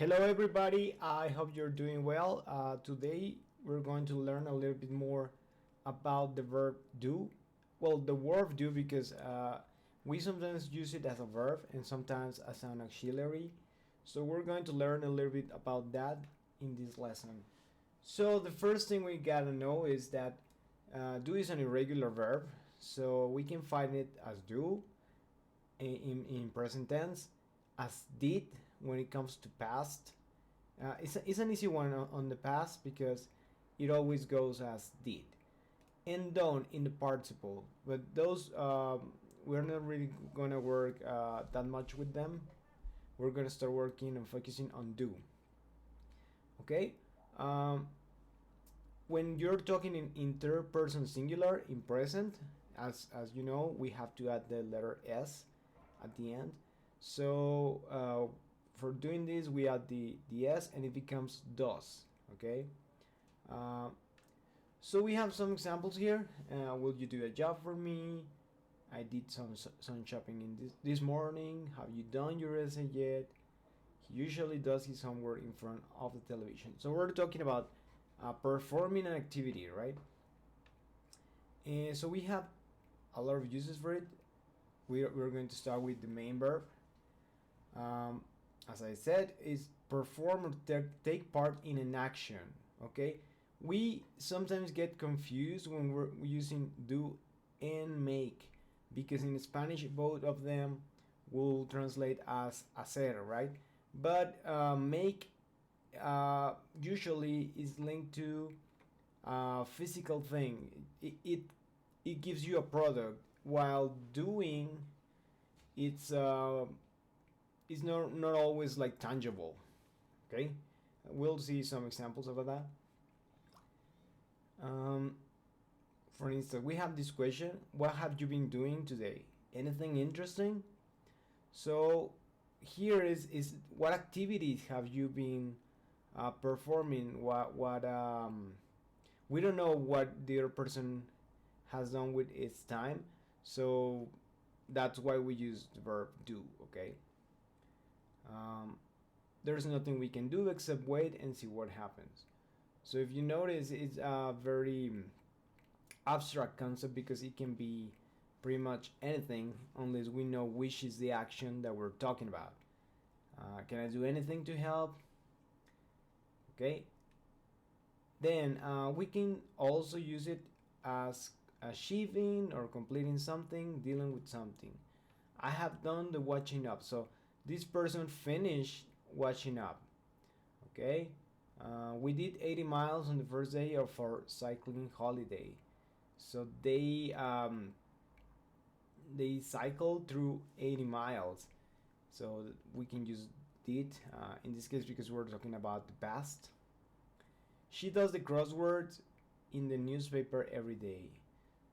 Hello everybody, I hope you're doing well. Today we're going to learn a little bit more about the verb do. Well, the verb do because we sometimes use it as a verb and sometimes as an auxiliary. So we're going to learn a little bit about that in this lesson. So the first thing we gotta know is that do is an irregular verb. So we can find it as do in present tense, as did when it comes to past. It's an easy one on the past because it always goes as did, and done in the participle. But those we're not really gonna work that much with them. We're gonna start working and focusing on do. Okay. When you're talking in third person singular in present, as you know, we have to add the letter s at the end. So for doing this, we add the s and it becomes does. Okay. Uh, so we have some examples here. Will you do a job for me? I did some shopping in this morning. Have you done your essay yet? He usually does his homework in front of the television. So we're talking about performing an activity, right? And so we have a lot of uses for it. We're going to start with the main verb. As I said, is perform or take part in an action. Okay, we sometimes get confused when we're using do and make, because in Spanish both of them will translate as hacer, right? But make usually is linked to a physical thing. It gives you a product, while doing it's not always like tangible. Okay, we'll see some examples of that. For instance, we have this question: what have you been doing today? Anything interesting? So here is what activities have you been performing? What we don't know what the other person has done with its time, so that's why we use the verb do. Okay. There's nothing we can do except wait and see what happens. So if you notice, it's a very abstract concept because it can be pretty much anything unless we know which is the action that we're talking about. Can I do anything to help? Okay. Then we can also use it as achieving or completing something, dealing with something. I have done the watching up. So this person finished watching up. Okay. We did 80 miles on the first day of our cycling holiday. So they cycled through 80 miles. So we can use did in this case because we're talking about the past. She does the crosswords in the newspaper every day.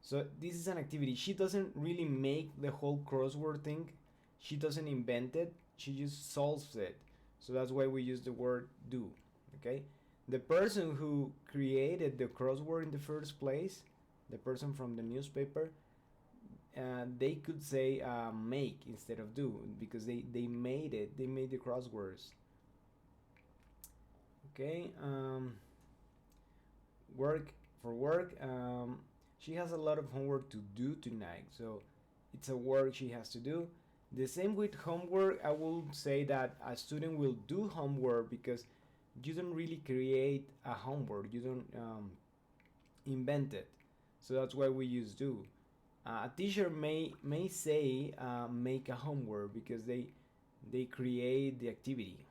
So this is an activity. She doesn't really make the whole crossword thing. She doesn't invent it. She just solves it. So that's why we use the word do. Okay? The person who created the crossword in the first place, the person from the newspaper, they could say make instead of do because they made it. They made the crosswords. Okay? Work for work. She has a lot of homework to do tonight, so it's a work she has to do. The same with homework. I will say that a student will do homework because you don't really create a homework, you don't invent it, so that's why we use do. A teacher may say make a homework because they create the activity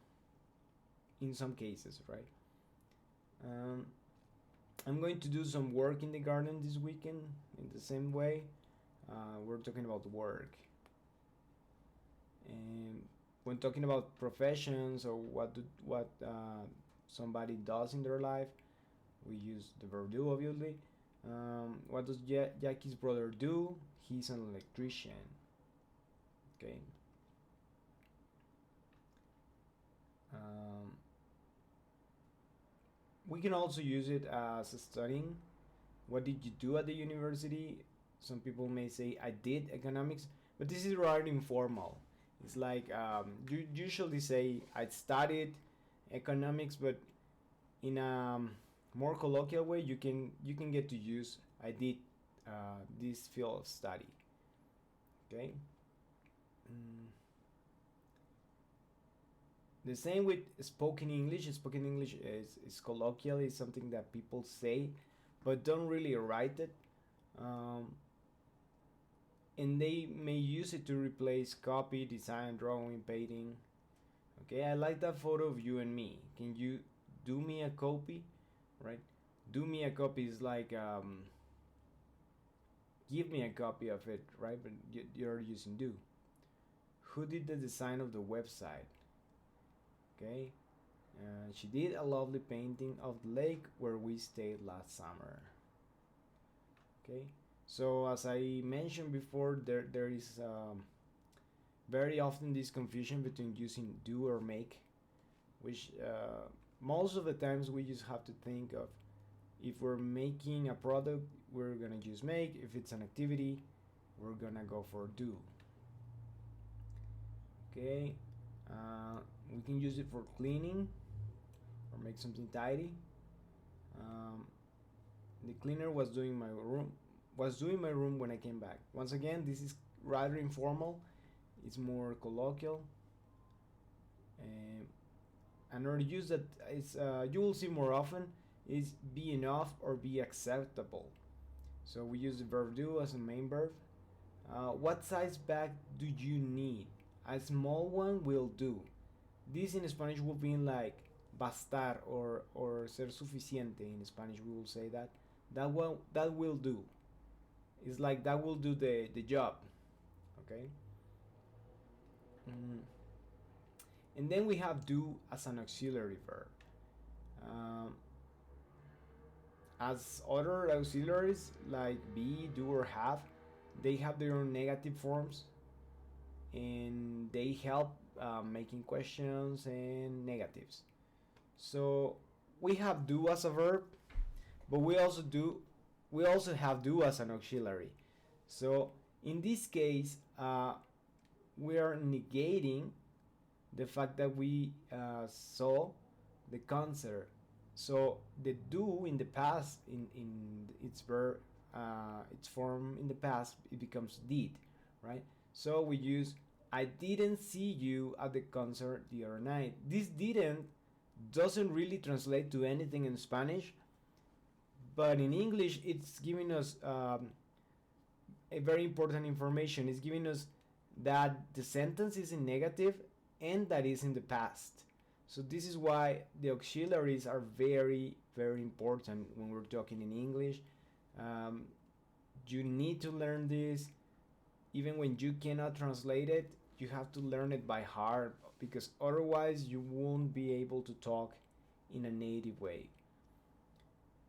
in some cases, right? I'm going to do some work in the garden this weekend in the same way. We're talking about work. And when talking about professions or what somebody does in their life, we use the verb do, obviously. What does Jackie's brother do? He's an electrician. Okay. We can also use it as studying. What did you do at the university? Some people may say I did economics, but this is rather informal. It's like you usually say I studied economics, but in a more colloquial way, you can get to use I did this field of study. Okay. Mm. The same with spoken English. Spoken English is colloquial, is something that people say, but don't really write it. Um, and they may use it to replace copy, design, drawing, painting. Okay, I like that photo of you and me. Can you do me a copy? Right? Do me a copy is like give me a copy of it, right? But you're using do. Who did the design of the website? Okay, she did a lovely painting of the lake where we stayed last summer. Okay, so as I mentioned before, there is very often this confusion between using do or make, which most of the times we just have to think of if we're making a product, we're gonna use make. If it's an activity, we're gonna go for do. Okay, we can use it for cleaning or make something tidy. Um, the cleaner was doing my room when I came back. Once again, this is rather informal. It's more colloquial. Um, another use that is you will see more often is be enough or be acceptable. So we use the verb do as a main verb. What size bag do you need? A small one will do. This in Spanish would be like bastar or ser suficiente. In Spanish we will say that. That will do. It's like that will do the job. Okay. Mm. And then we have do as an auxiliary verb. Um, as other auxiliaries like be, do, or have, they have their own negative forms, and they help making questions and negatives. So we have do as a verb, but we also have do as an auxiliary. So in this case, we are negating the fact that we saw the concert. So the do in the past, in its verb, its form in the past, it becomes did, right? So we use I didn't see you at the concert the other night. This didn't doesn't really translate to anything in Spanish, but in English it's giving us a very important information. It's giving us that the sentence is in negative and that is in the past. So this is why the auxiliaries are very, very important when we're talking in English. Um, you need to learn this. Even when you cannot translate it, you have to learn it by heart, because otherwise you won't be able to talk in a native way.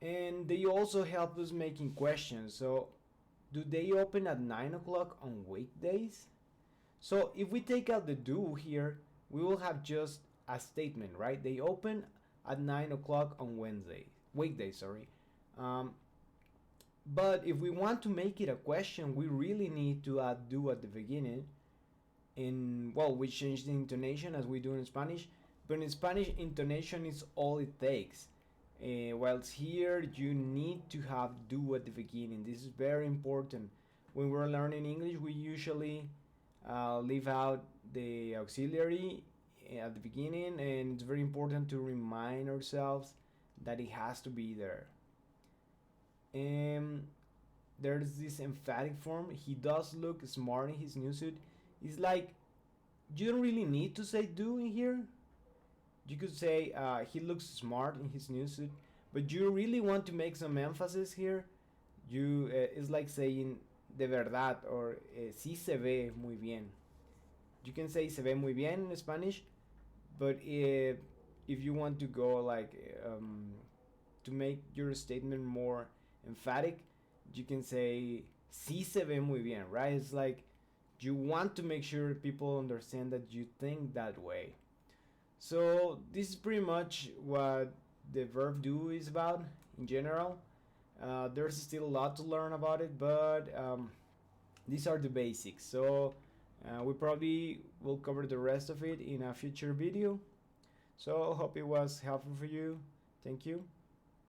And they also help us making questions. So, do they open at 9 o'clock on weekdays? So, if we take out the do here, we will have just a statement, right? They open at 9 o'clock on weekdays, sorry. Um, but if we want to make it a question, we really need to add do at the beginning. And well, we change the intonation as we do in Spanish, but in Spanish, intonation is all it takes. Whilst here, you need to have do at the beginning. This is very important. When we're learning English, we usually leave out the auxiliary at the beginning, and it's very important to remind ourselves that it has to be there. And there's this emphatic form. He does look smart in his new suit. It's like you don't really need to say do in here. You could say he looks smart in his new suit, but you really want to make some emphasis here. It's like saying de verdad or sí se ve muy bien. You can say se ve muy bien in Spanish, but if you want to go like to make your statement more emphatic, you can say sí se ve muy bien, right? It's like you want to make sure people understand that you think that way. So this is pretty much what the verb do is about in general. There's still a lot to learn about it, but these are the basics. So we probably will cover the rest of it in a future video. So hope it was helpful for you. Thank you.